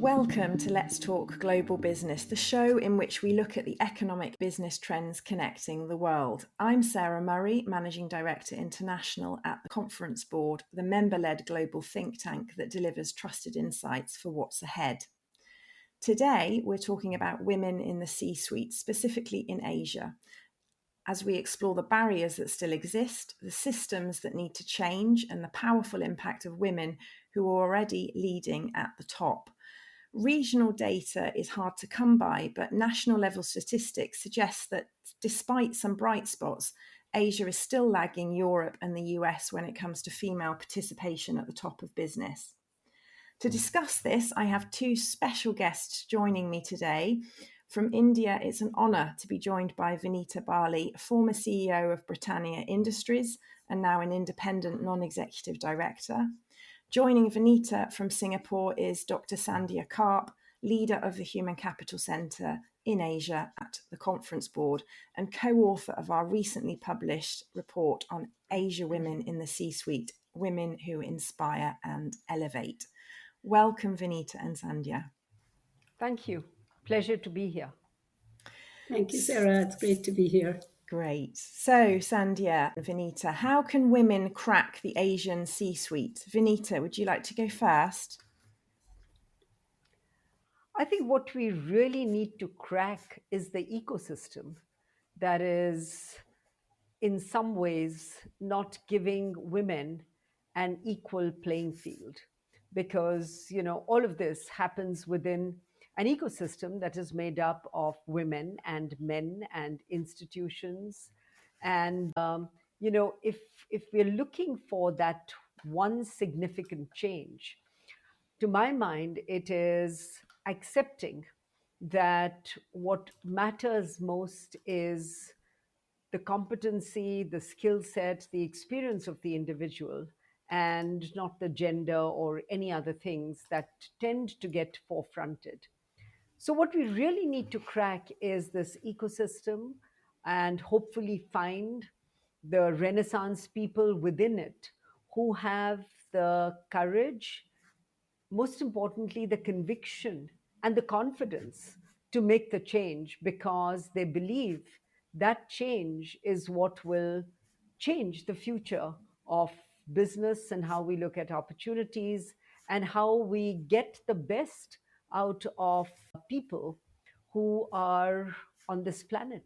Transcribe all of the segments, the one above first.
Welcome to Let's Talk Global Business, the show in which we look at the economic business trends connecting the world. I'm Sarah Murray, Managing Director International at the Conference Board, the member-led global think tank that delivers trusted insights for what's ahead. Today, we're talking about women in the C-suite, specifically in Asia, as we explore the barriers that still exist, the systems that need to change, and the powerful impact of women who are already leading at the top. Regional data is hard to come by, but national level statistics suggest that despite some bright spots, Asia is still lagging Europe and the US when it comes to female participation at the top of business. To discuss this, I have two special guests joining me today. From India, it's an honour to be joined by Vinita Bali, former CEO of Britannia Industries and now an independent non-executive director. Joining Vinita from Singapore is Dr. Sandhya Karp, leader of the Human Capital Centre in Asia at the Conference Board and co-author of our recently published report on Asia Women in the C-Suite, Women Who Inspire and Elevate. Welcome, Vinita and Sandhya. Thank you. Pleasure to be here. Thank you, Sarah. It's great to be here. Great. So, Sandhya and Vinita, how can women crack the Asian C-suite? Vinita, would you like to go first? I think what we really need to crack is the ecosystem that is, in some ways, not giving women an equal playing field. Because, all of this happens within an ecosystem that is made up of women and men and institutions. And, if we're looking for that one significant change, to my mind, it is accepting that what matters most is the competency, the skill set, the experience of the individual, and not the gender or any other things that tend to get forefronted. So, what we really need to crack is this ecosystem and hopefully find the Renaissance people within it who have the courage, most importantly, the conviction and the confidence to make the change because they believe that change is what will change the future of business and how we look at opportunities and how we get the best out of people who are on this planet.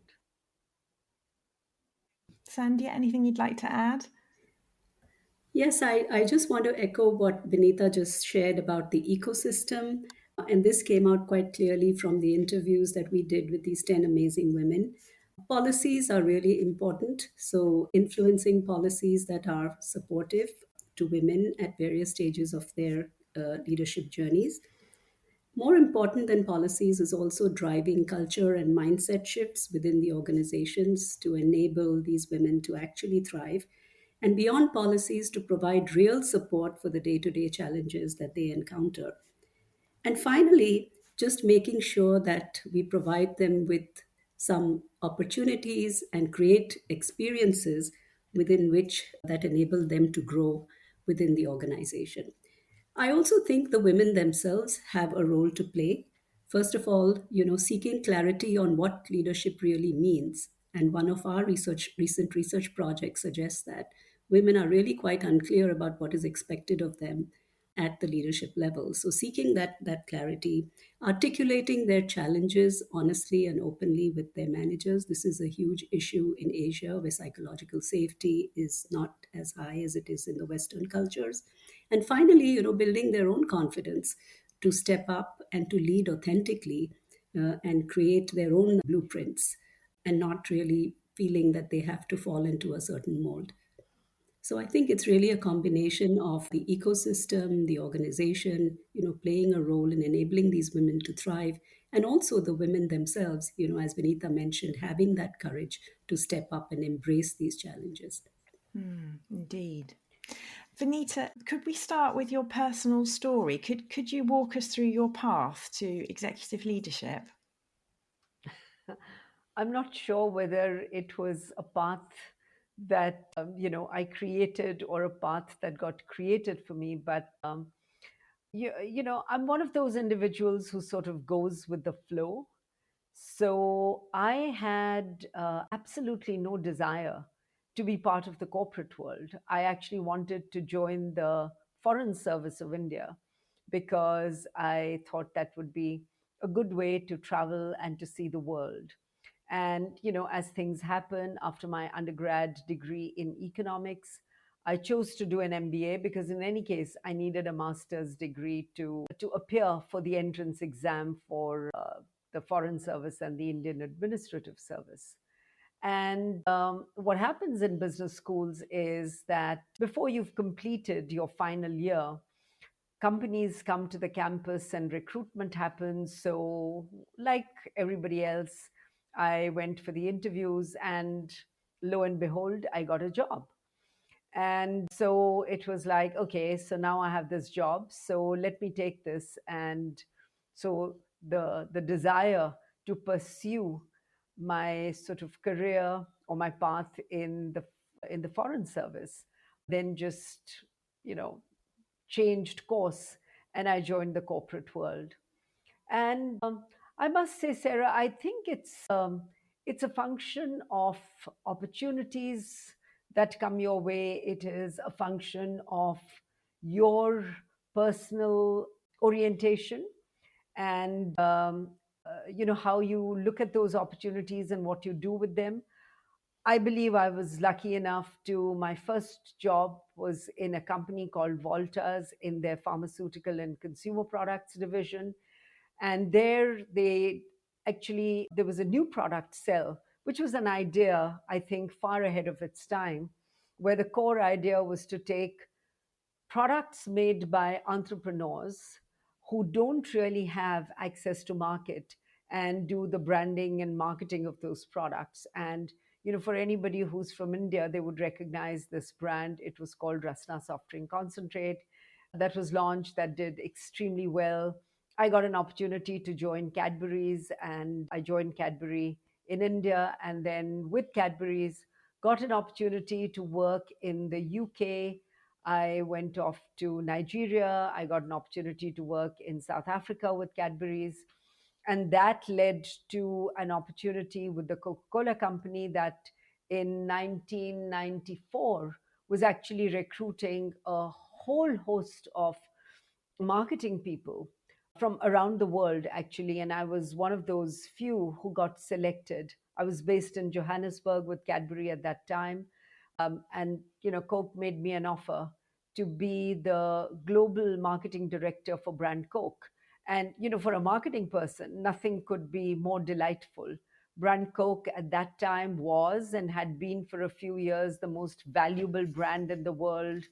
Sandhya, anything you'd like to add? Yes, I just want to echo what Vinita just shared about the ecosystem. And this came out quite clearly from the interviews that we did with these 10 amazing women. Policies are really important. So, influencing policies that are supportive to women at various stages of their leadership journeys. More important than policies is also driving culture and mindset shifts within the organizations to enable these women to actually thrive, and beyond policies to provide real support for the day to day challenges that they encounter. And finally, just making sure that we provide them with some opportunities and create experiences within which that enable them to grow within the organization. I also think the women themselves have a role to play. First of all, seeking clarity on what leadership really means. And one of our recent research projects suggests that women are really quite unclear about what is expected of them at the leadership level. So seeking that clarity, articulating their challenges honestly and openly with their managers. This is a huge issue in Asia where psychological safety is not as high as it is in the Western cultures. And finally, building their own confidence to step up and to lead authentically and create their own blueprints and not really feeling that they have to fall into a certain mold. So I think it's really a combination of the ecosystem, the organization, playing a role in enabling these women to thrive, and also the women themselves, as Vinita mentioned, having that courage to step up and embrace these challenges. Indeed. Vinita, could we start with your personal story? Could you walk us through your path to executive leadership? I'm not sure whether it was a path that I created or a path that got created for me, but I'm one of those individuals who sort of goes with the flow. So I had absolutely no desire to be part of the corporate world. I actually wanted to join the Foreign Service of India because I thought that would be a good way to travel and to see the world. And, as things happen, after my undergrad degree in economics, I chose to do an MBA because, in any case, I needed a master's degree to appear for the entrance exam for the Foreign Service and the Indian Administrative Service. And what happens in business schools is that before you've completed your final year, companies come to the campus and recruitment happens. So, like everybody else, I went for the interviews, and lo and behold, I got a job. And so it was like, okay, so now I have this job, so let me take this. And so the desire to pursue my sort of career or my path in the foreign service then just you know changed course, and I joined the corporate world. And I must say, Sarah, I think it's a function of opportunities that come your way. It is a function of your personal orientation, and how you look at those opportunities and what you do with them. I believe I was lucky enough to, my first job was in a company called Voltas in their pharmaceutical and consumer products division. And there was a new product cell, which was an idea, I think, far ahead of its time, where the core idea was to take products made by entrepreneurs who don't really have access to market and do the branding and marketing of those products. And for anybody who's from India, they would recognize this brand. It was called Rasna soft drink concentrate, that was launched, that did extremely well. I got an opportunity to join Cadbury's, and I joined Cadbury in India, and then with Cadbury's got an opportunity to work in the UK. I went off to Nigeria. I got an opportunity to work in South Africa with Cadbury's. And that led to an opportunity with the Coca Cola Company that in 1994 was actually recruiting a whole host of marketing people from around the world, actually. And I was one of those few who got selected. I was based in Johannesburg with Cadbury at that time. And Coke made me an offer to be the global marketing director for brand Coke. And for a marketing person, nothing could be more delightful. Brand Coke at that time was and had been for a few years the most valuable brand in the world,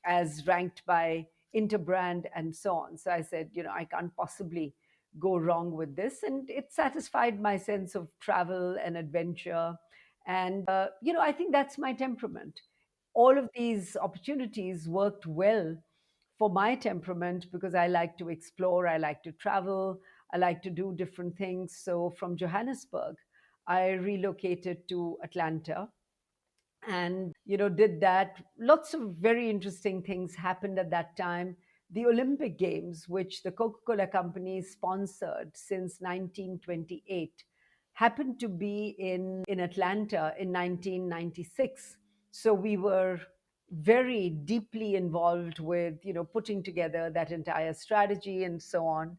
as ranked by Interbrand and so on. So I said, I can't possibly go wrong with this. And it satisfied my sense of travel and adventure. And, I think that's my temperament. All of these opportunities worked well for my temperament because I like to explore, I like to travel, I like to do different things. So from Johannesburg, I relocated to Atlanta and did that. Lots of very interesting things happened at that time. The Olympic Games, which the Coca-Cola Company sponsored since 1928, happened to be in Atlanta in 1996. So we were very deeply involved with putting together that entire strategy and so on.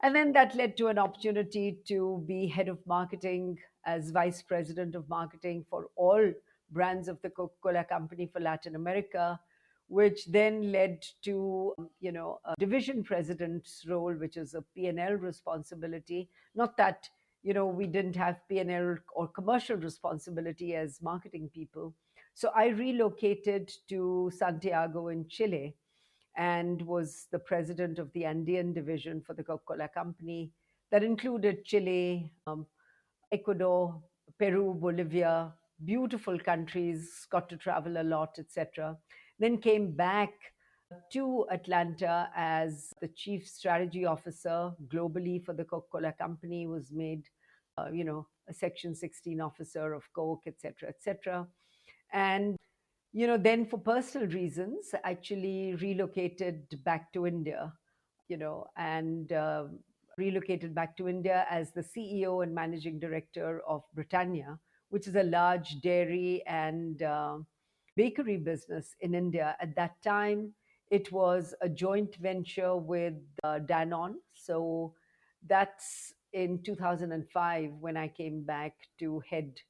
And then that led to an opportunity to be head of marketing, as vice president of marketing for all brands of the Coca-Cola Company for Latin America, which then led to, a division president's role, which is a P&L responsibility. Not that, we didn't have P&L or commercial responsibility as marketing people. So I relocated to Santiago in Chile and was the president of the Andean division for the Coca-Cola Company. That included Chile, Ecuador, Peru, Bolivia, beautiful countries, got to travel a lot, etc. Then came back to Atlanta as the chief strategy officer globally for the Coca-Cola Company, was made, a Section 16 officer of Coke, etc., etc. And then for personal reasons, actually relocated back to India and relocated back to India as the CEO and managing director of Britannia, which is a large dairy and bakery business in India. At that time, it was a joint venture with Danone. So that's in 2005 when I came back to head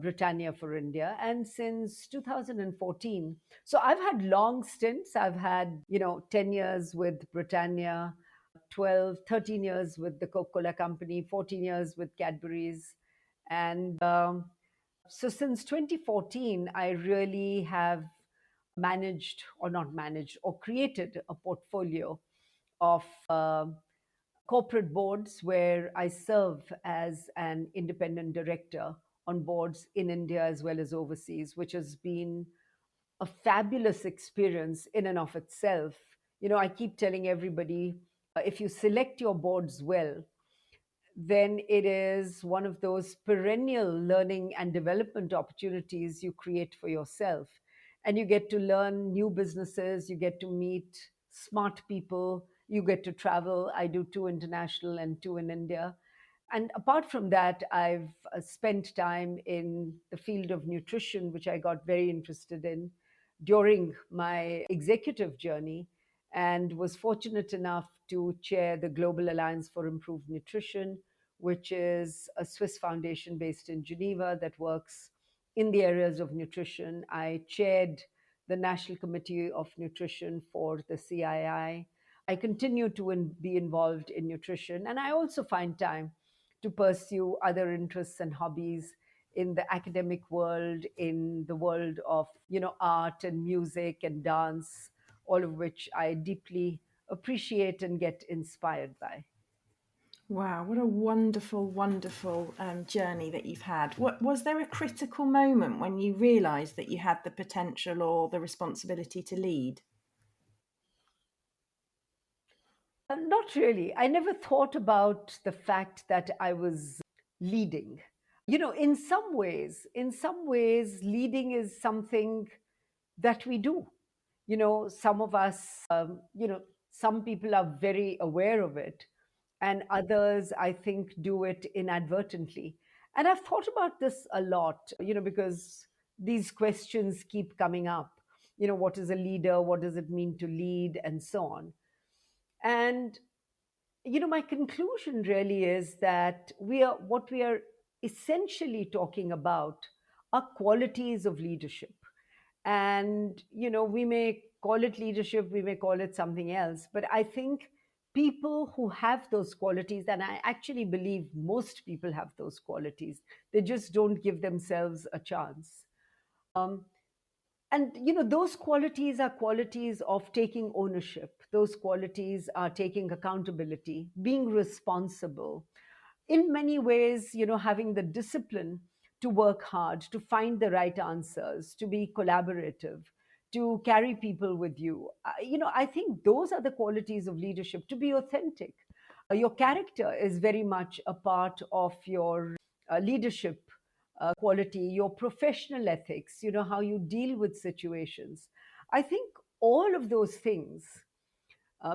Britannia for India. And since 2014, so I've had long stints. I've had, 10 years with Britannia, 12, 13 years with the Coca-Cola Company, 14 years with Cadbury's. And so since 2014, I really have managed, or not managed, or created a portfolio of corporate boards where I serve as an independent director on boards in India as well as overseas, which has been a fabulous experience in and of itself. I keep telling everybody, if you select your boards well, then it is one of those perennial learning and development opportunities you create for yourself. And you get to learn new businesses, you get to meet smart people, you get to travel. I do two international and two in India. And apart from that, I've spent time in the field of nutrition, which I got very interested in during my executive journey, and was fortunate enough to chair the Global Alliance for Improved Nutrition, which is a Swiss foundation based in Geneva that works in the areas of nutrition. I chaired the National Committee of Nutrition for the CII. I continue to be involved in nutrition, and I also find time to pursue other interests and hobbies in the academic world, in the world of art and music and dance, all of which I deeply appreciate and get inspired by. Wow, what a wonderful, wonderful journey that you've had. What was there a critical moment when you realised that you had the potential or the responsibility to lead? Not really. I never thought about the fact that I was leading. In some ways, leading is something that we do. Some of us, some people are very aware of it, and others, I think, do it inadvertently. And I've thought about this a lot, because these questions keep coming up. What is a leader? What does it mean to lead? And so on. And my conclusion really is that we are essentially talking about are qualities of leadership. And we may call it leadership, we may call it something else, but I think people who have those qualities, and I actually believe most people have those qualities, they just don't give themselves a chance. um, and those qualities are qualities of taking ownership, those qualities are taking accountability, being responsible, in many ways, having the discipline to work hard, to find the right answers, to be collaborative, to carry people with you. I think those are the qualities of leadership. To be authentic, your character is very much a part of your leadership quality, your professional ethics, how you deal with situations. I think all of those things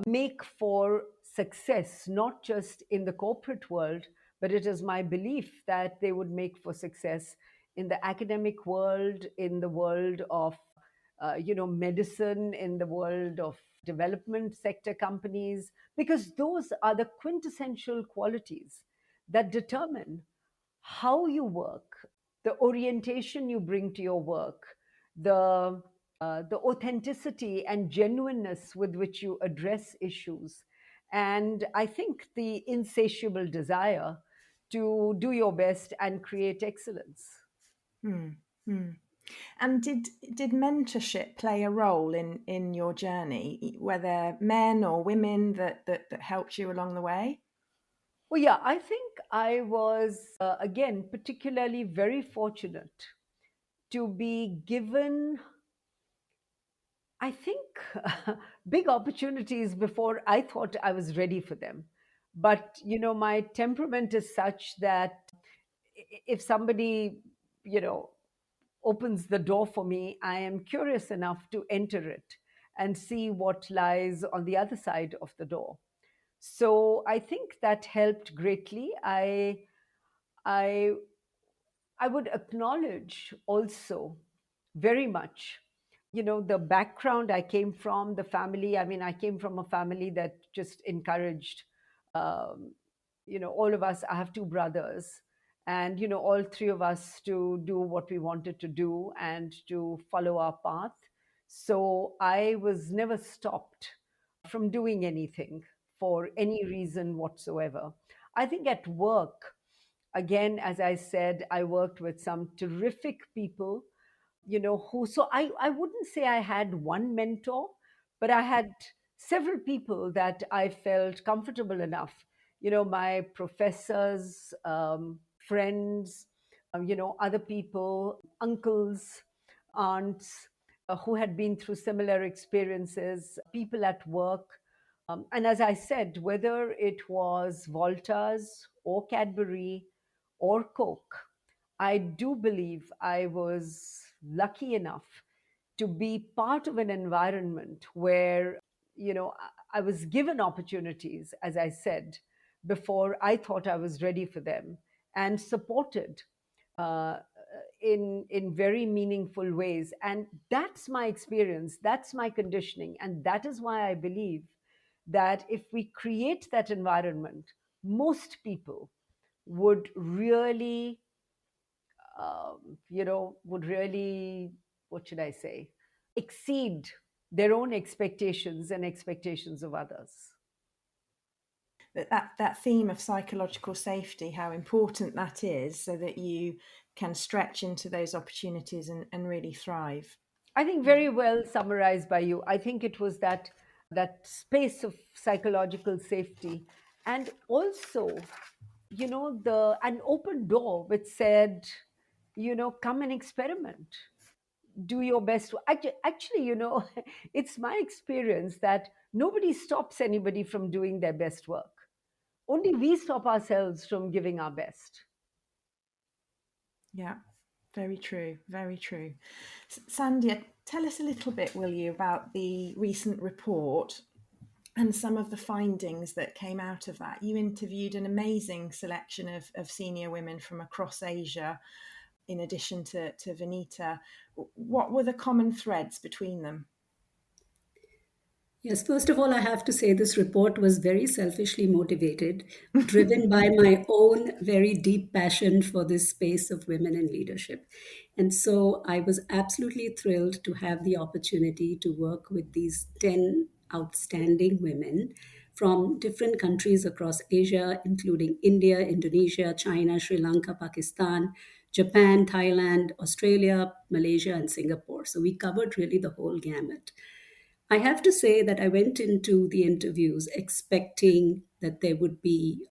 make for success, not just in the corporate world, but it is my belief that they would make for success in the academic world, in the world of medicine, in the world of development sector companies, because those are the quintessential qualities that determine how you work, the orientation you bring to your work, the the authenticity and genuineness with which you address issues, and I think the insatiable desire to do your best and create excellence. Hmm. Hmm. And did mentorship play a role in your journey, whether men or women that helped you along the way? Well, yeah, I think I was, again, particularly very fortunate to be given, I think, big opportunities before I thought I was ready for them. But, my temperament is such that if somebody, you know, opens the door for me, I am curious enough to enter it and see what lies on the other side of the door. So I think that helped greatly. I I would acknowledge also very much, the background I came from, the family. I mean, I came from a family that just encouraged, um, all of us. I have two brothers, and, all three of us to do what we wanted to do and to follow our path. So I was never stopped from doing anything for any reason whatsoever. I think at work, again, as I said, I worked with some terrific people, who, so I wouldn't say I had one mentor, but I had several people that I felt comfortable enough, my professors, friends, other people, uncles, aunts, who had been through similar experiences, people at work. And as I said, whether it was Volta's or Cadbury or Coke, I do believe I was lucky enough to be part of an environment where, I was given opportunities, as I said, before I thought I was ready for them, and supported uh, in very meaningful ways. And that's my experience, that's my conditioning, and that is why I believe that if we create that environment, most people would really, would really, what should I say, exceed their own expectations and expectations of others. But that theme of psychological safety, how important that is, so that you can stretch into those opportunities and really thrive. I think very well summarized by you. I think it was that space of psychological safety, and also, the an open door which said, come and experiment, do your best. Actually, it's my experience that nobody stops anybody from doing their best work. Only we stop ourselves from giving our best. Yeah, very true, very true. Sandhya, tell us a little bit, will you, about the recent report and some of the findings that came out of that. You interviewed an amazing selection of senior women from across Asia, in addition to Vinita. What were the common threads between them? Yes, first of all, I have to say this report was very selfishly motivated, driven by my own very deep passion for this space of women in leadership. And so I was absolutely thrilled to have the opportunity to work with these 10 outstanding women from different countries across Asia, including India, Indonesia, China, Sri Lanka, Pakistan, Japan, Thailand, Australia, Malaysia, and Singapore. So we covered really the whole gamut. I have to say that I went into the interviews expecting that there would be,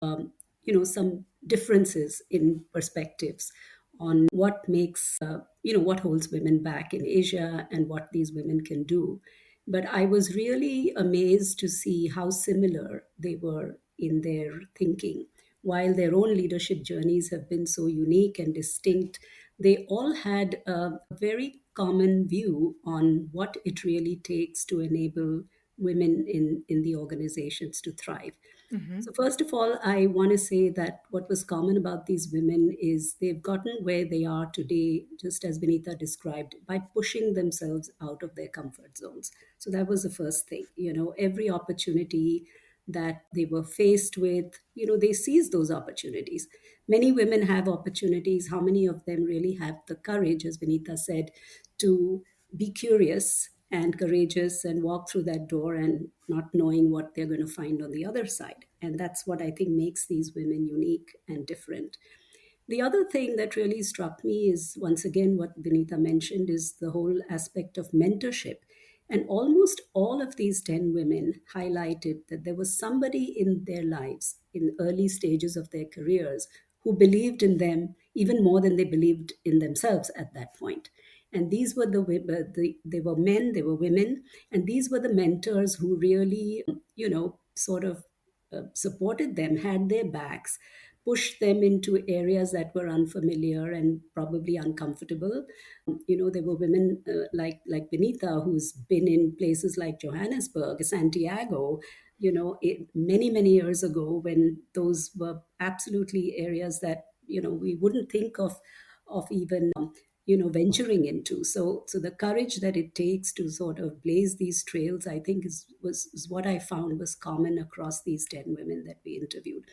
some differences in perspectives on what makes, what holds women back in Asia and what these women can do. But I was really amazed to see how similar they were in their thinking. While their own leadership journeys have been so unique and distinct, they all had a very common view on what it really takes to enable women in the organizations to thrive. Mm-hmm. So, first of all, I want to say that what was common about these women is they've gotten where they are today, just as Vinita described, by pushing themselves out of their comfort zones. So, that was the first thing. Every opportunity that they were faced with, they seized those opportunities. Many women have opportunities. How many of them really have the courage, as Vinita said, to be curious and courageous and walk through that door and not knowing what they're going to find on the other side? And that's what I think makes these women unique and different. The other thing that really struck me is, once again, what Vinita mentioned is the whole aspect of mentorship. And almost all of these 10 women highlighted that there was somebody in their lives, in early stages of their careers, who believed in them even more than they believed in themselves at that point. And these were they were men, they were women, and these were the mentors who really, sort of supported them, had their backs, pushed them into areas that were unfamiliar and probably uncomfortable. There were women like Benita, who's been in places like Johannesburg, Santiago, many, many years ago, when those were absolutely areas that, we wouldn't think of even venturing into. So the courage that it takes to sort of blaze these trails, I think is what I found was common across these 10 women that we interviewed.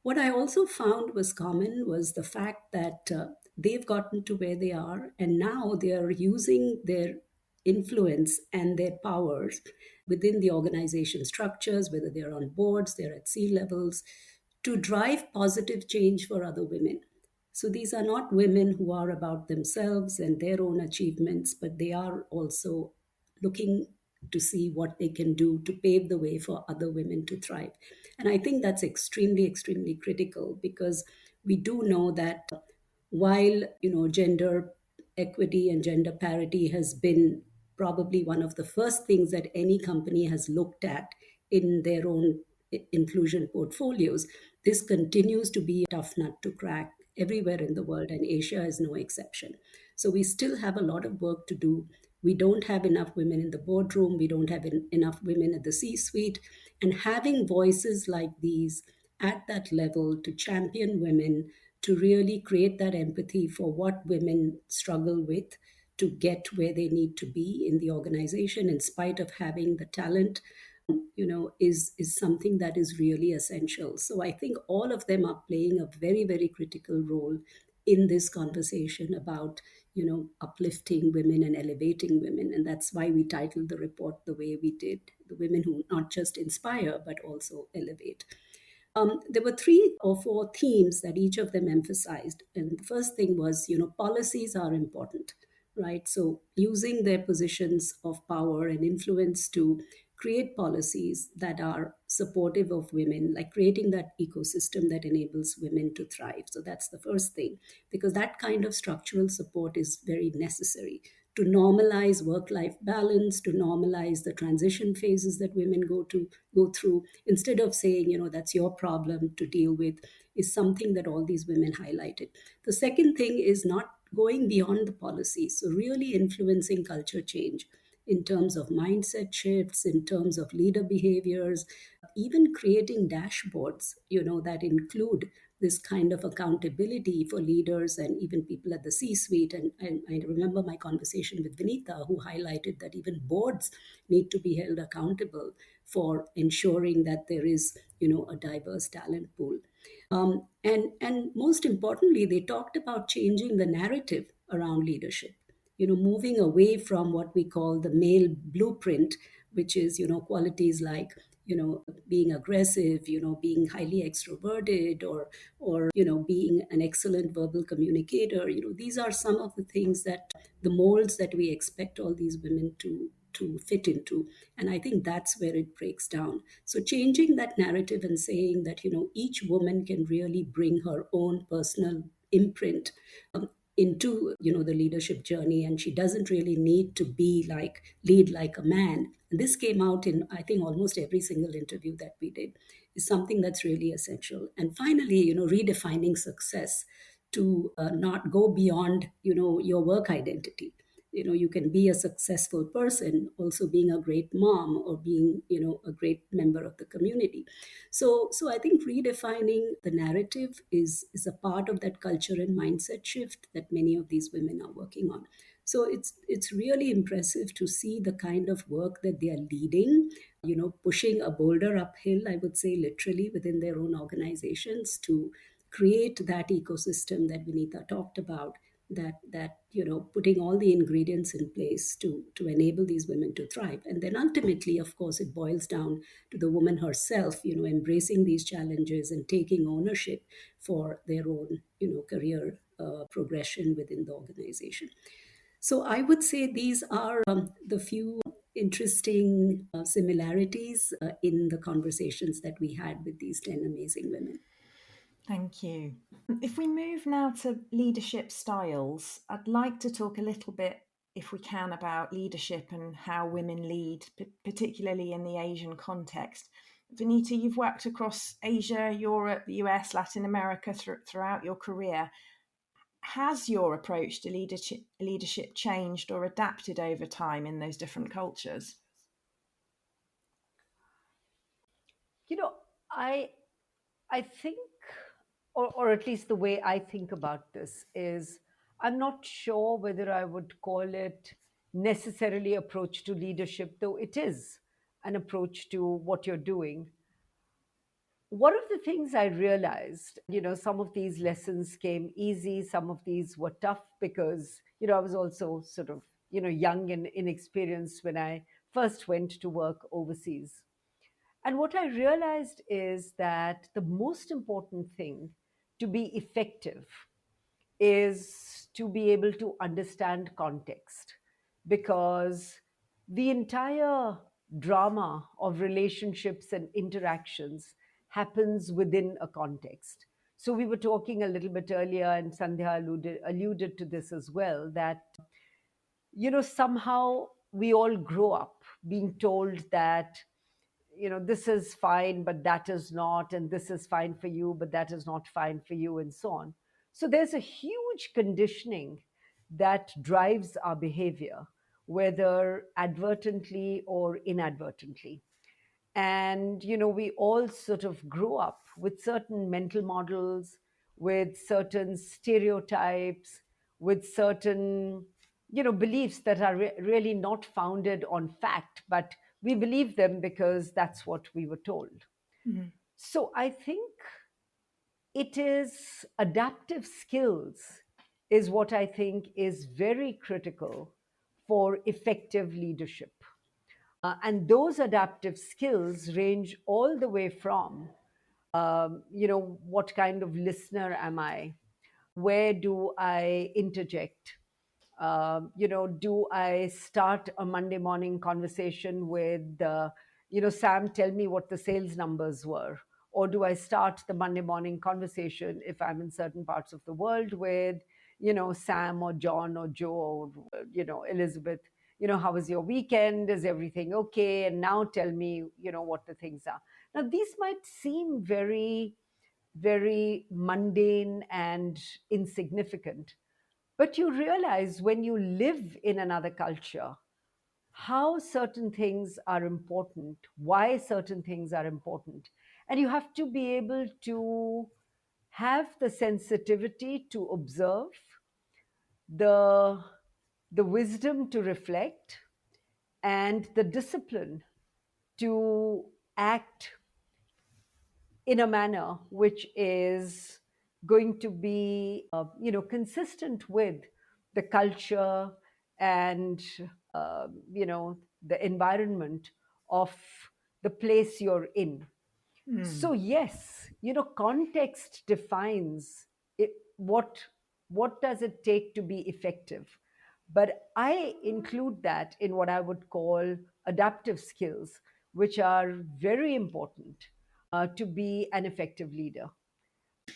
What I also found was common was the fact that they've gotten to where they are, and now they are using their influence and their powers within the organization structures, whether they're on boards, they're at C levels, to drive positive change for other women. So these are not women who are about themselves and their own achievements, but they are also looking to see what they can do to pave the way for other women to thrive. And I think that's extremely, extremely critical, because we do know that while gender equity and gender parity has been probably one of the first things that any company has looked at in their own inclusion portfolios, this continues to be a tough nut to crack everywhere in the world, and Asia is no exception. So we still have a lot of work to do. We don't have enough women in the boardroom, we don't have enough women at the C suite. And having voices like these at that level to champion women, to really create that empathy for what women struggle with to get where they need to be in the organization, in spite of having the talent, is something that is really essential. So I think all of them are playing a very, very critical role in this conversation about uplifting women and elevating women. And that's why we titled the report the way we did: the women who not just inspire but also elevate. There were 3 or 4 themes that each of them emphasized. And the first thing was, policies are important, right? So using their positions of power and influence to create policies that are supportive of women, like creating that ecosystem that enables women to thrive. So that's the first thing, because that kind of structural support is very necessary to normalize work-life balance, to normalize the transition phases that women go through, instead of saying, that's your problem to deal with, is something that all these women highlighted. The second thing is not going beyond the policy, so really influencing culture change in terms of mindset shifts, in terms of leader behaviors, even creating dashboards, that include this kind of accountability for leaders and even people at the C-suite. And I remember my conversation with Vinita, who highlighted that even boards need to be held accountable for ensuring that there is, a diverse talent pool. And most importantly, they talked about changing the narrative around leadership, moving away from what we call the male blueprint, which is, qualities like, being aggressive, being highly extroverted, or being an excellent verbal communicator. These are some of the things that the molds that we expect all these women to fit into. And I think that's where it breaks down. So changing that narrative and saying that, each woman can really bring her own personal imprint into the leadership journey, and she doesn't really need to lead like a man. And this came out in, I think, almost every single interview that we did, is something that's really essential. And finally, redefining success to not go beyond your work identity. You can be a successful person also being a great mom, or being a great member of the community. So I think redefining the narrative is a part of that culture and mindset shift that many of these women are working on. So it's really impressive to see the kind of work that they are leading, pushing a boulder uphill, I would say, literally, within their own organizations, to create that ecosystem that Vinita talked about, that putting all the ingredients in place to enable these women to thrive. And then ultimately, of course, it boils down to the woman herself, embracing these challenges and taking ownership for their own career progression within the organization. So I would say these are the few interesting similarities in the conversations that we had with these 10 amazing women. Thank you. If we move now to leadership styles, I'd like to talk a little bit, if we can, about leadership and how women lead, particularly in the Asian context. Vinita, you've worked across Asia, Europe, the US, Latin America throughout your career. Has your approach to leadership changed or adapted over time in those different cultures? I I think, or at least the way I think about this is, I'm not sure whether I would call it necessarily approach to leadership, though it is an approach to what you're doing. One of the things I realized, some of these lessons came easy, some of these were tough because, I was also sort of, young and inexperienced when I first went to work overseas. And what I realized is that the most important thing to be effective is to be able to understand context, because the entire drama of relationships and interactions happens within a context. So we were talking a little bit earlier, and Sandhya alluded to this as well, that somehow we all grow up being told that this is fine but that is not, and this is fine for you but that is not fine for you, and so on. So there's a huge conditioning that drives our behavior, whether advertently or inadvertently. And we all sort of grow up with certain mental models, with certain stereotypes, with certain beliefs that are really not founded on fact, but we believe them because that's what we were told. Mhm. So I think it is adaptive skills is what I think is very critical for effective leadership. And those adaptive skills range all the way from, what kind of listener am I? Where do I interject? Do I start a Monday morning conversation with, Sam, tell me what the sales numbers were? Or do I start the Monday morning conversation, if I'm in certain parts of the world, with, Sam or John or Joe or, Elizabeth, how was your weekend? Is everything okay? And now tell me, what the things are. Now, these might seem very, very mundane and insignificant, but you realize when you live in another culture, how certain things are important, why certain things are important. And you have to be able to have the sensitivity to observe, the, the wisdom to reflect, and the discipline to act in a manner which is going to be consistent with the culture and the environment of the place you're in. Mm. So yes, context defines it, what does it take to be effective. But I include that in what I would call adaptive skills, which are very important to be an effective leader.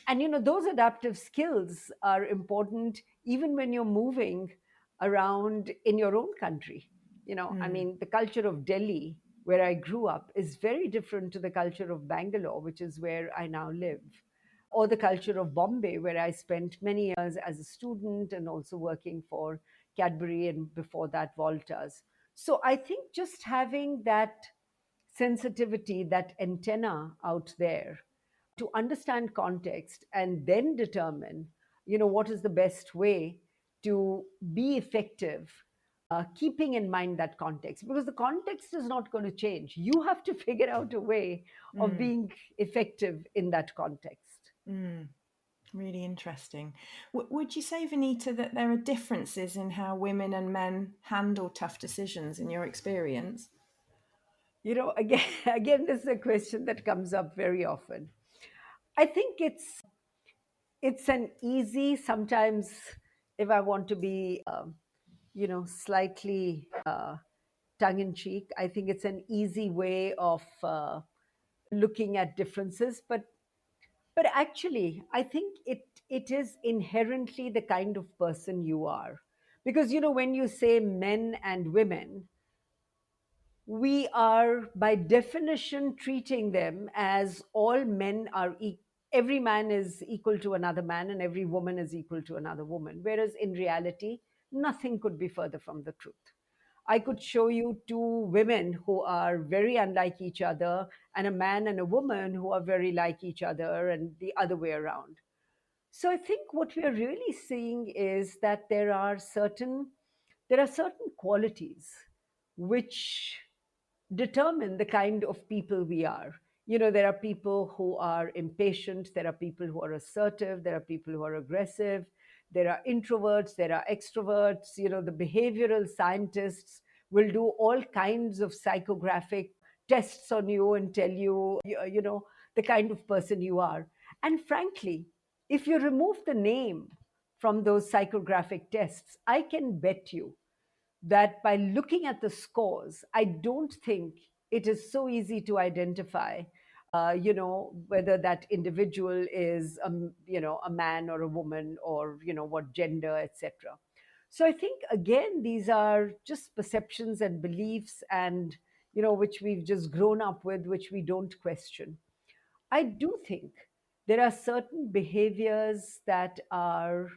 And those adaptive skills are important even when you're moving around in your own country. I Mm. mean, the culture of Delhi, where I grew up, is very different to the culture of Bangalore, which is where I now live, or the culture of Bombay, where I spent many years as a student and also working for Cadbury, and before that Voltas. So I think just having that sensitivity, that antenna out there to understand context and then determine, what is the best way to be effective, keeping in mind that context, because the context is not going to change. You have to figure out a way of Mm. being effective in that context. Mm. Really interesting. Would you say, Vinita, that there are differences in how women and men handle tough decisions in your experience? Again, again, this is a question that comes up very often. I think it's an easy, sometimes, if I want to be slightly tongue in cheek, I think it's an easy way of looking at differences. But actually, I think it is inherently the kind of person you are. Because when you say men and women, we are by definition treating them as all men are every man is equal to another man and every woman is equal to another woman, whereas in reality nothing could be further from the truth. I could show you two women who are very unlike each other, and a man and a woman who are very like each other, and the other way around. So I think what we are really seeing is that there are certain qualities which determine the kind of people we are. There are people who are impatient, there are people who are assertive, there are people who are aggressive, there are introverts, there are extroverts. The behavioral scientists will do all kinds of psychographic tests on you and tell you, the kind of person you are. And frankly, if you remove the name from those psychographic tests, I can bet you that by looking at the scores, I don't think it is so easy to identify, whether that individual is, a man or a woman, or, what gender, etc. So I think, again, these are just perceptions and beliefs, and, which we've just grown up with, which we don't question. I do think there are certain behaviors that are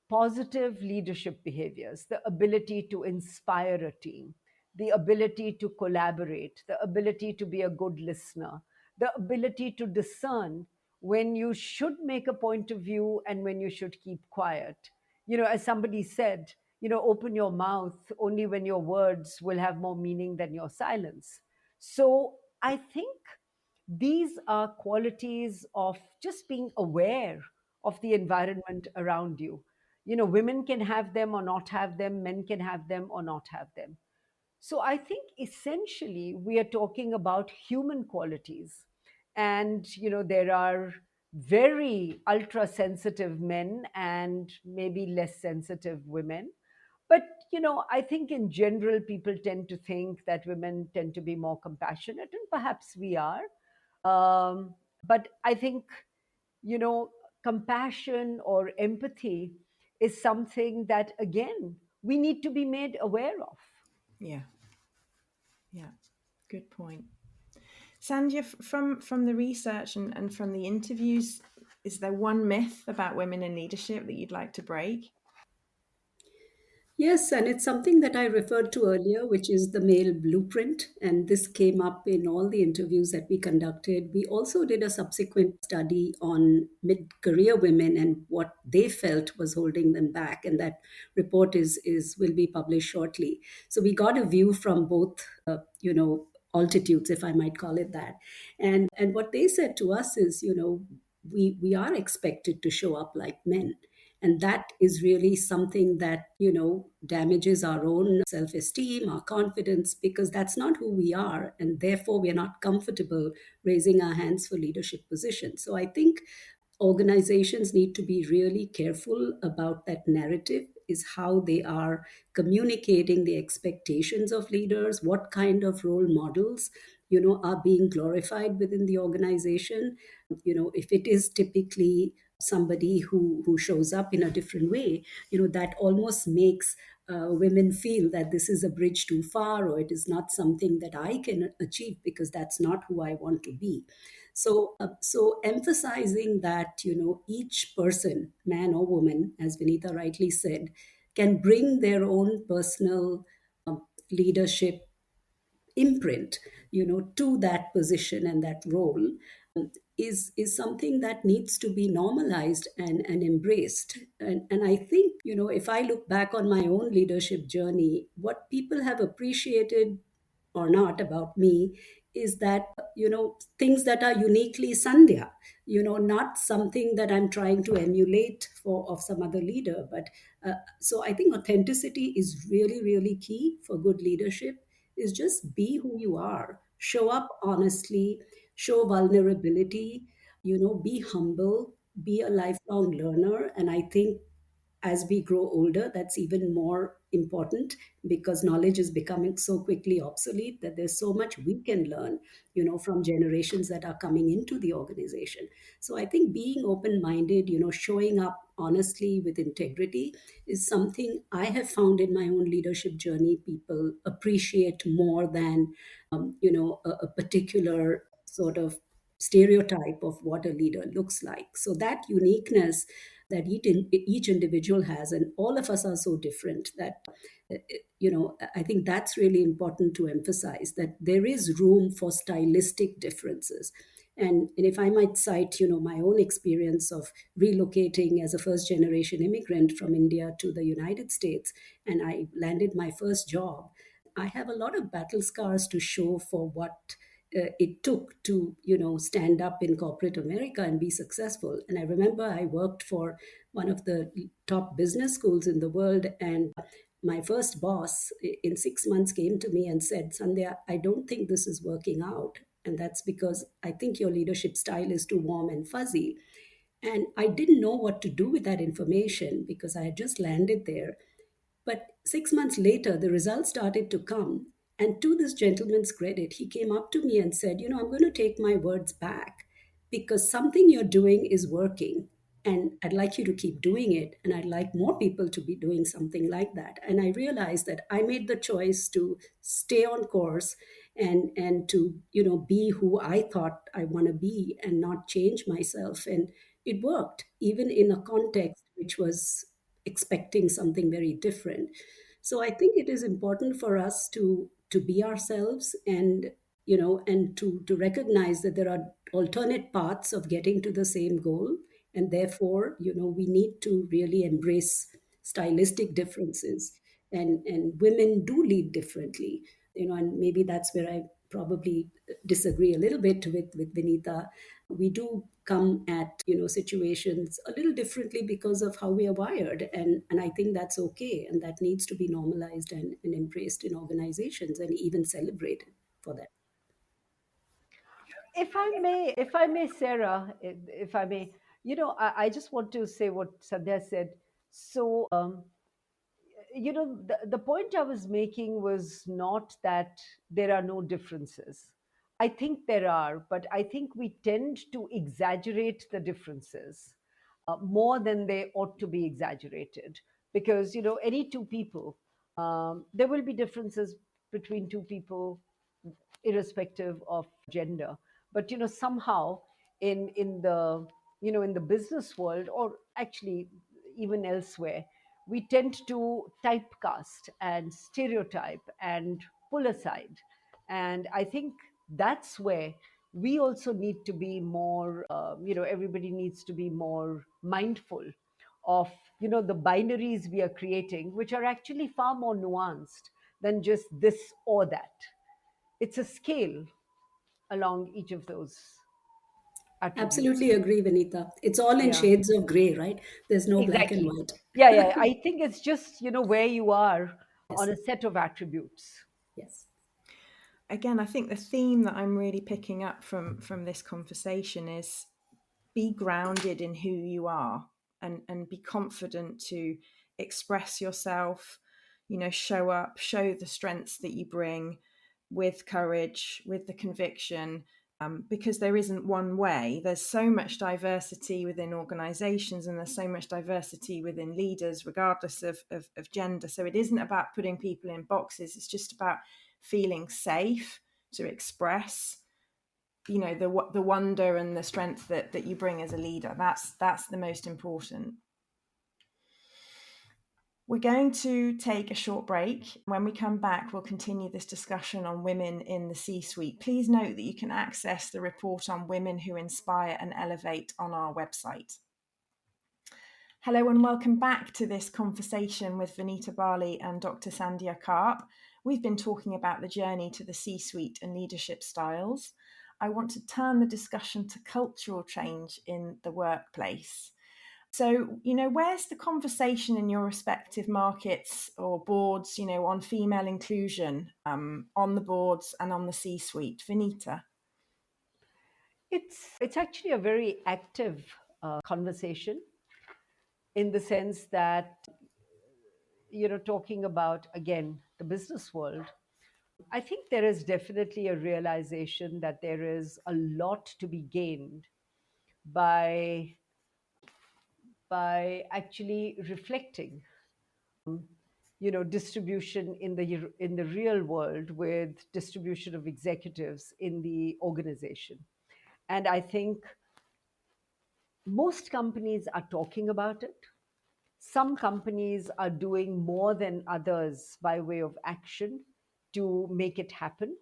positive leadership behaviors: the ability to inspire a team, the ability to collaborate, the ability to be a good listener, the ability to discern when you should make a point of view and when you should keep quiet. As somebody said, open your mouth only when your words will have more meaning than your silence. So I think these are qualities of just being aware of the environment around you. Women can have them or not have them, men can have them or not have them. So I think essentially we are talking about human qualities. And, there are very ultra sensitive men and maybe less sensitive women. But, I think in general, people tend to think that women tend to be more compassionate, and perhaps we are. But I think, you know, compassion or empathy is something that, again, we need to be made aware of. Yeah, yeah, good point. Sandhya, from the research and from the interviews, is there one myth about women in leadership that you'd like to break? Yes, and it's something that I referred to earlier, which is the male blueprint. And this came up in all the interviews that we conducted. We also did a subsequent study on mid career women and what they felt was holding them back. And that report is will be published shortly. So we got a view from both, altitudes, if I might call it that. And what they said to us is, we are expected to show up like men, and that is really something that damages our own self-esteem, our confidence, because that's not who we are, and therefore we are not comfortable raising our hands for leadership positions. So I think organizations need to be really careful about that narrative, is how they are communicating the expectations of leaders, what kind of role models are being glorified within the organization. If it is typically somebody who shows up in a different way, that almost makes women feel that this is a bridge too far, or it is not something that I can achieve because that's not who I want to be. So emphasizing that each person, man or woman, as Vinita rightly said, can bring their own personal leadership imprint, to that position and that role, is something that needs to be normalized and embraced. And I think, if I look back on my own leadership journey, what people have appreciated or not about me is that, things that are uniquely Sandhya, not something that I'm trying to emulate for of some other leader. But so I think authenticity is really, really key for good leadership, is just be who you are, show up honestly, show vulnerability, be humble, be a lifelong learner. And I think as we grow older, that's even more important, because knowledge is becoming so quickly obsolete that there's so much we can learn, from generations that are coming into the organization. So I think being open minded, showing up honestly with integrity, is something I have found in my own leadership journey people appreciate more than, a particular sort of stereotype of what a leader looks like. So that uniqueness that each individual has, and all of us are so different that I think that's really important to emphasize, that there is room for stylistic differences. And if I might cite, my own experience of relocating as a first generation immigrant from India to the United States, and I landed my first job, I have a lot of battle scars to show for what it took to stand up in corporate America and be successful. And I remember I worked for one of the top business schools in the world, and my first boss in 6 months came to me and said, Sandhya, I don't think this is working out, and that's because I think your leadership style is too warm and fuzzy. And I didn't know what to do with that information because I had just landed there. But 6 months later, the results started to come. And to this gentleman's credit, he came up to me and said, I'm going to take my words back because something you're doing is working. And I'd like you to keep doing it. And I'd like more people to be doing something like that. And I realized that I made the choice to stay on course and to, be who I thought I want to be and not change myself. And it worked, even in a context which was expecting something very different. So I think it is important for us to be ourselves, and to recognize that there are alternate paths of getting to the same goal, and therefore we need to really embrace stylistic differences. And women do lead differently, and maybe that's where I probably disagree a little bit with Vinita. We do come at situations a little differently because of how we are wired, and I think that's okay, and that needs to be normalized and embraced in organizations and even celebrated for that. If I may, Sarah, if I may, I just want to say what Sandhya said. So, the point I was making was not that there are no differences. I think there are, but I think we tend to exaggerate the differences more than they ought to be exaggerated. Because, any two people, there will be differences between two people irrespective of gender. But somehow in the business world, or actually even elsewhere, we tend to typecast and stereotype and pull aside. And I think that's where we also need to be more, everybody needs to be more mindful of the binaries we are creating, which are actually far more nuanced than just this or that. It's a scale along each of those attributes. Absolutely agree, Vinita. It's all in Yeah, shades of gray, right? There's no black and exactly. white. Yeah, yeah. I think it's just, where you are Yes, on a set of attributes. yes. Again, I think the theme that I'm really picking up from this conversation is be grounded in who you are, and be confident to express yourself, show up, show the strengths that you bring with courage, with the conviction, because there isn't one way. There's so much diversity within organizations, and there's so much diversity within leaders, regardless of gender. So it isn't about putting people in boxes. It's just about feeling safe to express the wonder and the strength that you bring as a leader. That's the most important. We're going to take a short break. When we come back, we'll continue this discussion on women in the C-suite. Please note that you can access the report on women who inspire and elevate on our website. Hello and welcome back to this conversation with Vinita Bali and Dr. Sandhya Karp. We've been talking about the journey to the C-suite and leadership styles. I want to turn the discussion to cultural change in the workplace. So, where's the conversation in your respective markets or boards, on female inclusion on the boards and on the C-suite? Vinita? It's actually a very active conversation, in the sense that, talking about, again, the business world. I think there is definitely a realization that there is a lot to be gained by actually reflecting distribution in the real world with distribution of executives in the organization. And I think Most companies are talking about it. Some companies are doing more than others by way of action to make it happen.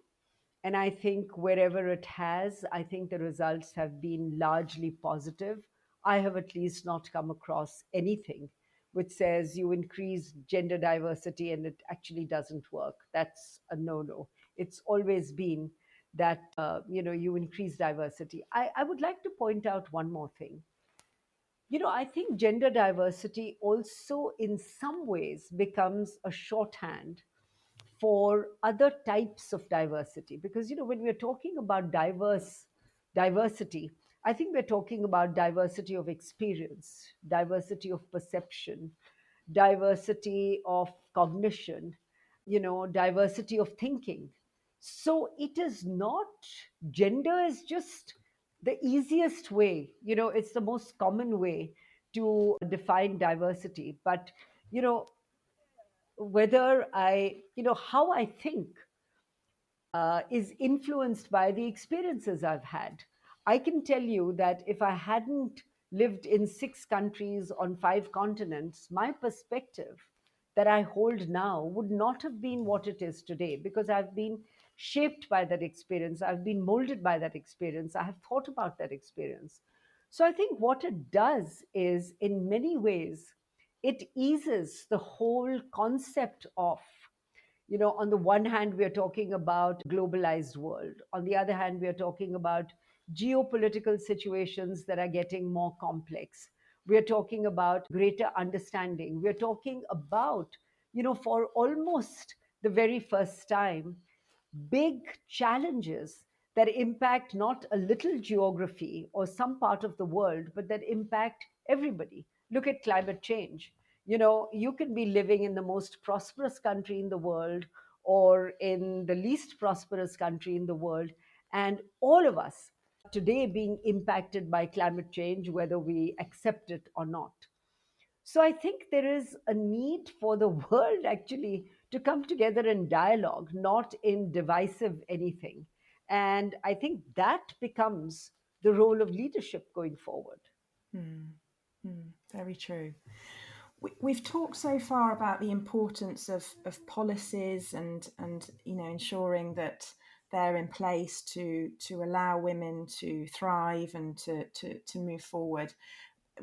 And I think wherever it has, I think the results have been largely positive. I have at least not come across anything which says you increase gender diversity and it actually doesn't work. That's a no-no. It's always been that you increase diversity. I would like to point out one more thing. I think gender diversity also in some ways becomes a shorthand for other types of diversity, because when we're talking about diversity, I think we're talking about diversity of experience, diversity of perception, diversity of cognition, diversity of thinking. So it is not, gender is just the easiest way, it's the most common way to define diversity. But you know whether how I think is influenced by the experiences I've had. I can tell you that if I hadn't lived in 6 countries on 5 continents, my perspective that I hold now would not have been what it is today, because I've been shaped by that experience. I've been molded by that experience. I have thought about that experience. So I think what it does is, in many ways, it eases the whole concept of, on the one hand, we are talking about globalized world. On the other hand, we are talking about geopolitical situations that are getting more complex. We are talking about greater understanding. We are talking about, for almost the very first time, big challenges that impact not a little geography or some part of the world, but that impact everybody. Look at climate change. You can be living in the most prosperous country in the world or in the least prosperous country in the world, and all of us today being impacted by climate change, whether we accept it or not. So I think there is a need for the world actually to come together in dialogue, not in divisive anything. And I think that becomes the role of leadership going forward. Hmm. Very true. We've talked so far about the importance of policies and ensuring that they're in place to allow women to thrive and to move forward.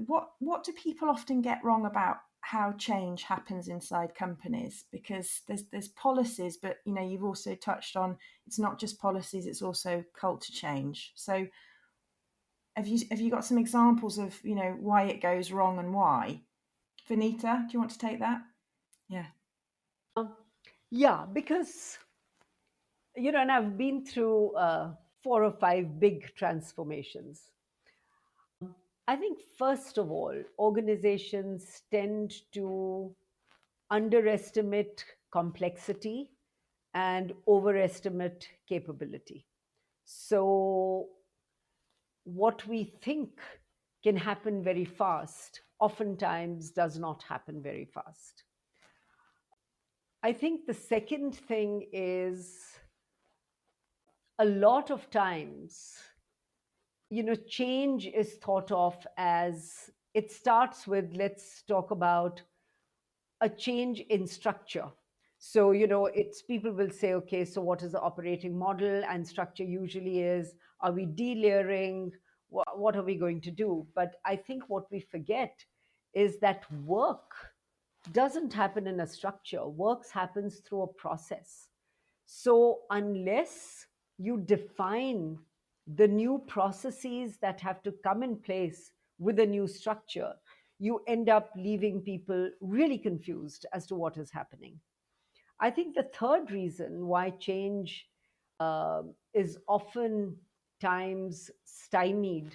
What do people often get wrong about how change happens inside companies? Because there's policies, but you've also touched on, it's not just policies, it's also culture change. So have you got some examples of why it goes wrong and why? Vinita, do you want to take that? Yeah. Um, yeah, because, and I've been through 4 or 5 big transformations. I think, first of all, organizations tend to underestimate complexity and overestimate capability. So, what we think can happen very fast oftentimes does not happen very fast. I think the second thing is, a lot of times, change is thought of as, it starts with, let's talk about a change in structure. So, it's, people will say, okay, so what is the operating model? And structure usually is, are we delayering? What are we going to do? But I think what we forget is that work doesn't happen in a structure. Work happens through a process. So, unless you define the new processes that have to come in place with a new structure, you end up leaving people really confused as to what is happening. I think the third reason why change is often times stymied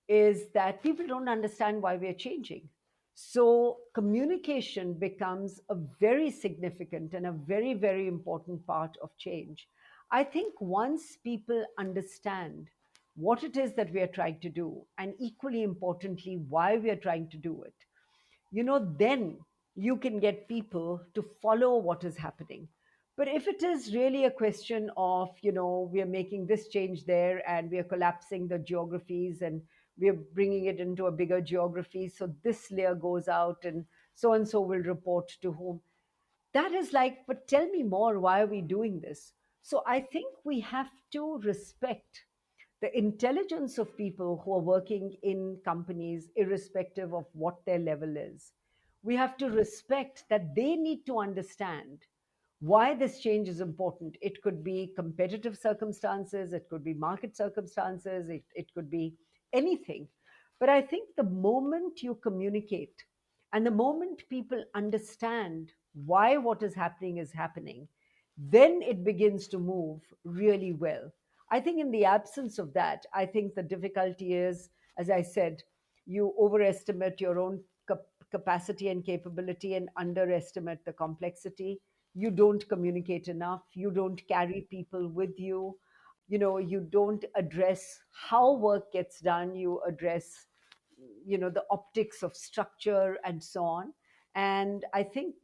is that people don't understand why we're changing. So, communication becomes a very significant and a very, very important part of change. I think once people understand what it is that we are trying to do, and equally importantly, why we are trying to do it, then you can get people to follow what is happening. But if it is really a question of, we are making this change there and we are collapsing the geographies and we are bringing it into a bigger geography. So this layer goes out, and so will report to whom. That is like, but tell me more. Why are we doing this? So I think we have to respect the intelligence of people who are working in companies, irrespective of what their level is. We have to respect that they need to understand why this change is important. It could be competitive circumstances, it could be market circumstances, it could be anything. But I think the moment you communicate and the moment people understand why what is happening, then it begins to move really well. I think in the absence of that, I think the difficulty is, as I said, you overestimate your own capacity and capability and underestimate the complexity. You don't communicate enough, you don't carry people with you, you don't address how work gets done, you address the optics of structure and so on. And I think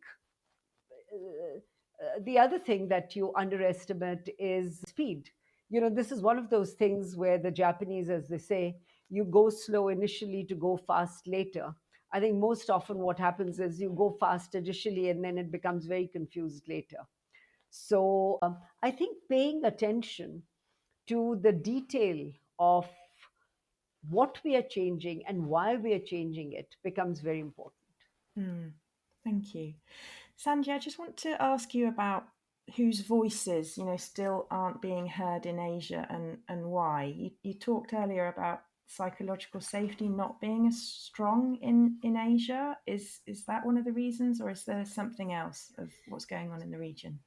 the other thing that you underestimate is speed. This is one of those things where the Japanese, as they say, you go slow initially to go fast later. I think most often what happens is you go fast initially and then it becomes very confused later. So I think paying attention to the detail of what we are changing and why we are changing it becomes very important. Thank you. Sandhya, I just want to ask you about whose voices, still aren't being heard in Asia, and why. You talked earlier about psychological safety not being as strong in Asia. Is that one of the reasons, or is there something else of what's going on in the region?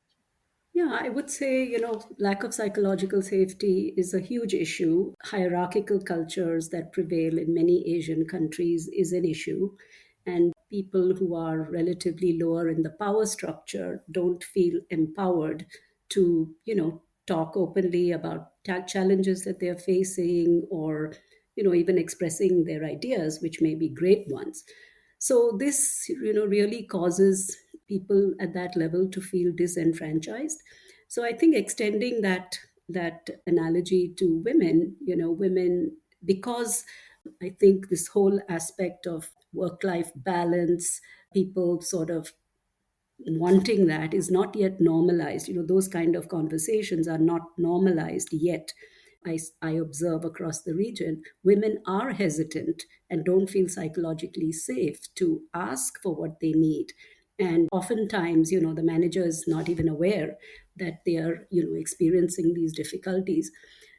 Yeah, I would say, lack of psychological safety is a huge issue. Hierarchical cultures that prevail in many Asian countries is an issue. And people who are relatively lower in the power structure don't feel empowered to, talk openly about challenges that they're facing, or, even expressing their ideas, which may be great ones. So this, really causes people at that level to feel disenfranchised. So I think extending that analogy to women, women, because I think this whole aspect of work life balance, people sort of wanting that is not yet normalized. Those kind of conversations are not normalized yet. I observe across the region, women are hesitant and don't feel psychologically safe to ask for what they need. And oftentimes, the manager is not even aware that they are, experiencing these difficulties.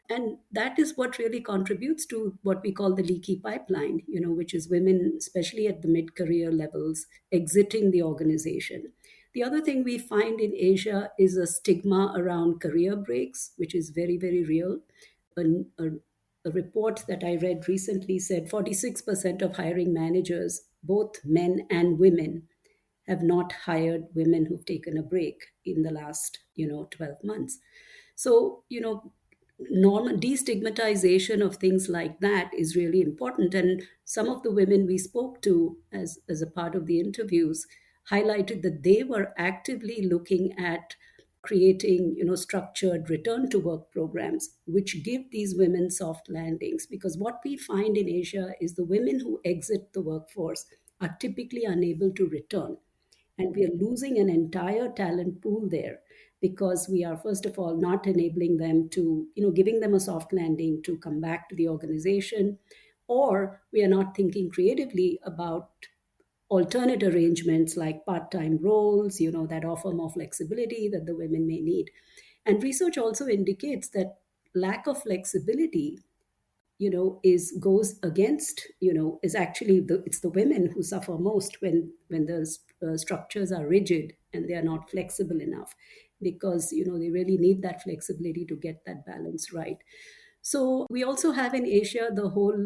And that is what really contributes to what we call the leaky pipeline, which is women, especially at the mid career levels, exiting the organization. The other thing we find in Asia is a stigma around career breaks, which is very, very real. A, a, a report that I read recently said 46% of hiring managers, both men and women, have not hired women who've taken a break in the last 12 months. So destigmatization of things like that is really important. And some of the women we spoke to as a part of the interviews highlighted that they were actively looking at creating structured return to work programs which give these women soft landings, because what we find in Asia is the women who exit the workforce are typically unable to return, and we are losing an entire talent pool there, because we are, first of all, not enabling them to, giving them a soft landing to come back to the organization, or we are not thinking creatively about alternate arrangements like part-time roles, that offer more flexibility that the women may need. And research also indicates that lack of flexibility, is goes against, is actually it's the women who suffer most when the structures are rigid and they are not flexible enough, because they really need that flexibility to get that balance right. So we also have in Asia the whole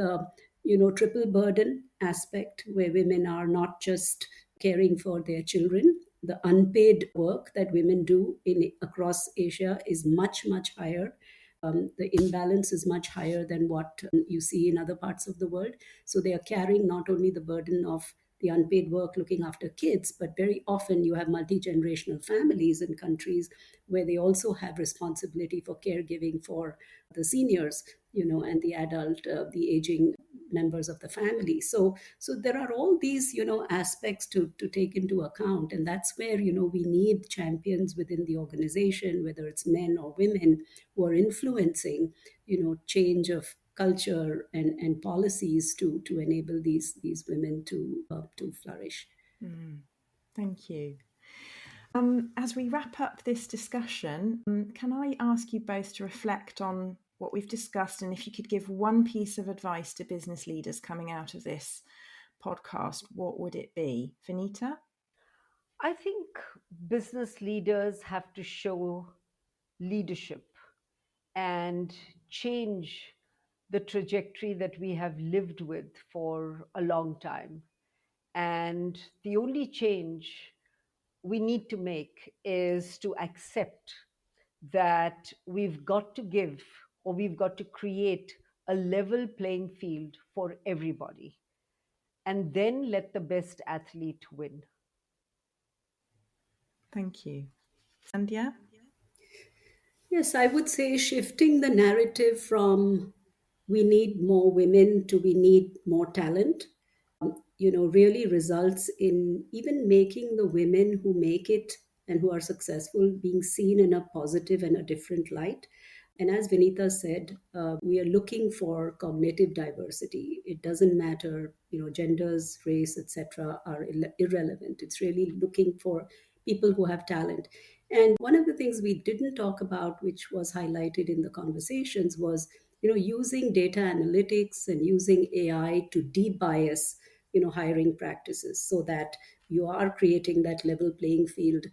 triple burden aspect, where women are not just caring for their children. The unpaid work that women do in across Asia is much, much higher. The imbalance is much higher than what you see in other parts of the world. So they are carrying not only the burden of the unpaid work looking after kids, but very often you have multi generational families in countries where they also have responsibility for caregiving for the seniors, and the adult, the aging members of the family. So there are all these, aspects to take into account. And that's where, we need champions within the organization, whether it's men or women, who are influencing, change of culture and policies to enable these women to flourish. Thank you. As we wrap up this discussion, can I ask you both to reflect on what we've discussed, and if you could give one piece of advice to business leaders coming out of this podcast, what would it be? Vinita? I think business leaders have to show leadership and change the trajectory that we have lived with for a long time. And the only change we need to make is to accept that we've got to give, or we've got to create a level playing field for everybody, and then let the best athlete win. Thank you. Sandhya? Yes, I would say shifting the narrative from we need more women to we need more talent, really results in even making the women who make it and who are successful being seen in a positive and a different light. And as Vinita said, we are looking for cognitive diversity. It doesn't matter, genders, race, etc. are irrelevant. It's really looking for people who have talent. And one of the things we didn't talk about, which was highlighted in the conversations, was using data analytics and using AI to de-bias hiring practices, so that you are creating that level playing field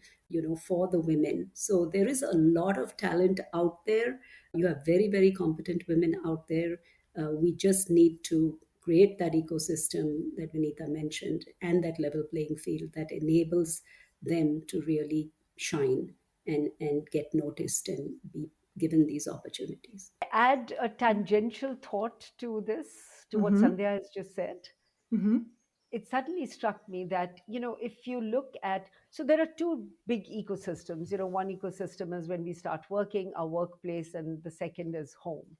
for the women. So there is a lot of talent out there. You have very, very competent women out there. We just need to create that ecosystem that Vinita mentioned, and that level playing field that enables them to really shine and get noticed and be given these opportunities. Add a tangential thought to this, to what Mm-hmm. Sandhya has just said. Mm-hmm. It suddenly struck me that, if you look at, so there are two big ecosystems. One ecosystem is when we start working, our workplace, and the second is home.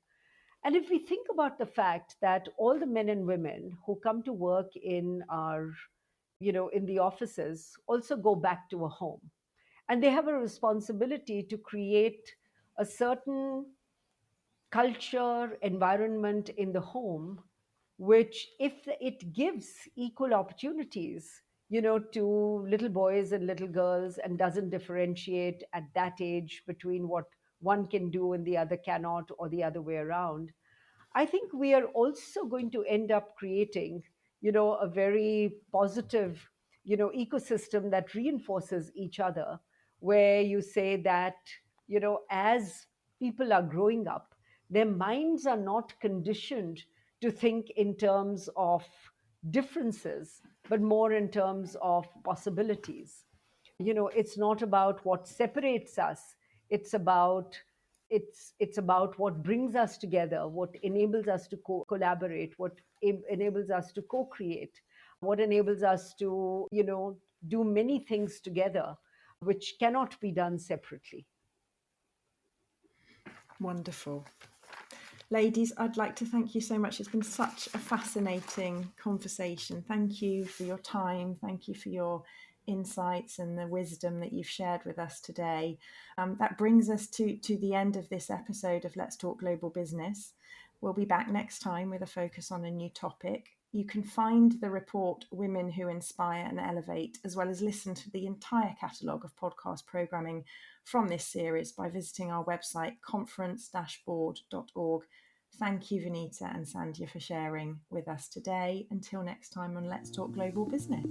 And if we think about the fact that all the men and women who come to work in our, in the offices also go back to a home, and they have a responsibility to create a certain culture, environment in the home, which, if it gives equal opportunities, to little boys and little girls, and doesn't differentiate at that age between what one can do and the other cannot, or the other way around, I think we are also going to end up creating, a very positive, ecosystem that reinforces each other, where you say that, as people are growing up, their minds are not conditioned to think in terms of differences, but more in terms of possibilities. It's not about what separates us. It's about it's about what brings us together, what enables us to collaborate, what enables us to co-create, what enables us to do many things together, which cannot be done separately. Wonderful. Ladies, I'd like to thank you so much. It's been such a fascinating conversation. Thank you for your time. Thank you for your insights and the wisdom that you've shared with us today. That brings us to the end of this episode of Let's Talk Global Business. We'll be back next time with a focus on a new topic. You can find the report Women Who Inspire and Elevate, as well as listen to the entire catalogue of podcast programming from this series by visiting our website, conference-board.org. Thank you, Vinita and Sandhya, for sharing with us today. Until next time on Let's Talk Global Business.